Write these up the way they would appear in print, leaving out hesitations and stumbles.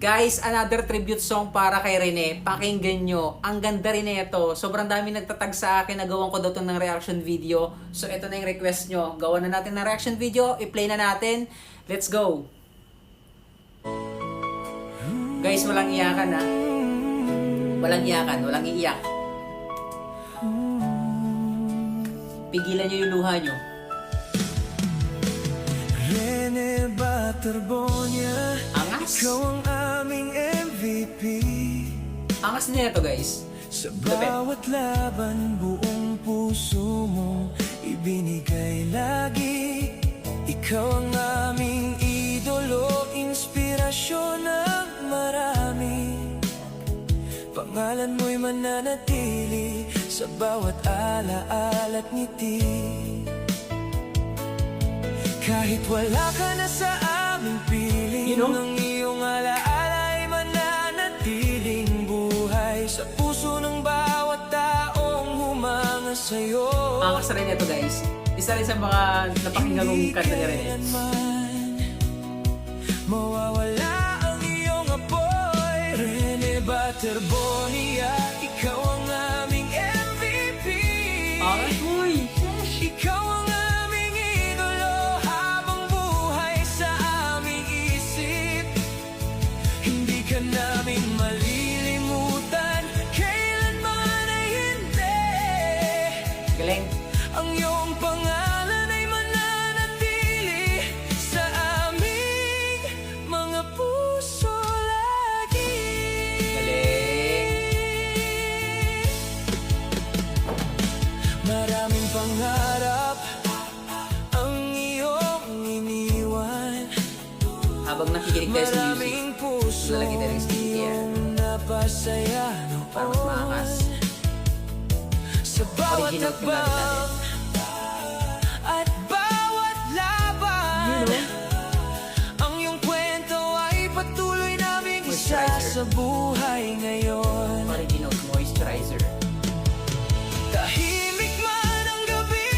Guys, another tribute song para kay Rene. Pakinggan nyo. Ang ganda rin ito. Sobrang dami nagtatag sa akin na gawan ko daw ito ng reaction video. So, ito na yung request nyo. Gawan na natin ng reaction video. I-play na natin. Let's go! Guys, walang iyakan ha. Walang iyakan. Walang iiyak. Pigilan nyo yung luha nyo. Rene Baterbonia, Angas. ikaw ang aming MVP. Angas na ito guys. Sa bawat laban, buong puso mong ibinigay lagi. Ikaw ang aming idolo, inspirasyon ng marami. Pangalan mo'y mananatili sa bawat alaala't ngiti. Kahit wala ka na sa aming piling, ang iyong alaala ay mananatiling buhay sa puso ng bawat taong humanga sa'yo. Angas rin ito guys. Isa rin sa mga napakinggan kong kanta ni Rene. Mawawala ang iyong apoy. Rene Baterbonia, ikaw ang aming MVP. Angas boy! Ikaw ang aming idolo habang buhay sa aming isip. Hindi ka namin malilimutan, kailanman ay hindi. Galing! Ang iyong pangalan ay mananatili sa aming mga puso lagi. Galing! Maraming pangarap ang iyong iniwan. Habang nakikinig tayo sa music, Maraming puso lalagyan tayo ng skincare napasaya para mas maangas. sa bawat Original yung gamit hakbang at bawat laban. Ang iyong kwento ay patuloy naming isa Moisturizer. sa buhay ngayon. Original moisturizer. Tahimik man ang gabi,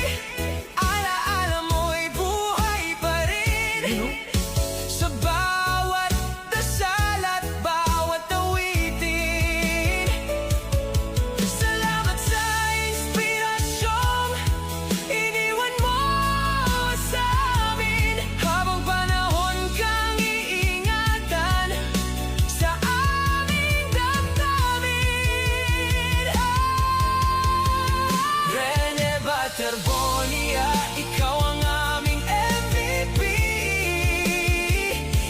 alaala mo'y buhay pa rin. Sa bawat dasal at bawat awitin. Salamat sa inspirasyong iniwan mo sa amin. Habang panahon kang iingatan sa aming damdamin. Rene Baterbonia, ikaw ang aming MVP.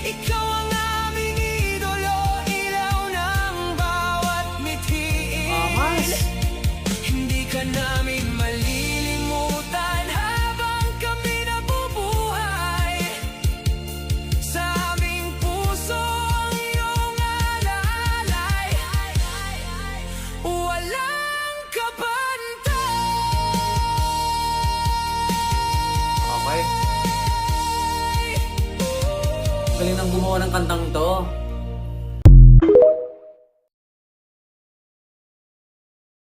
Ikaw ang aming idolo, ilaw ng bawat mithiin. Angas! Hindi ka namin malilimutan habang kami nabubuhay. Sa aming puso ang iyong alalay. Walang kabantay. Okay. Galing nang gumawa ng kantang to.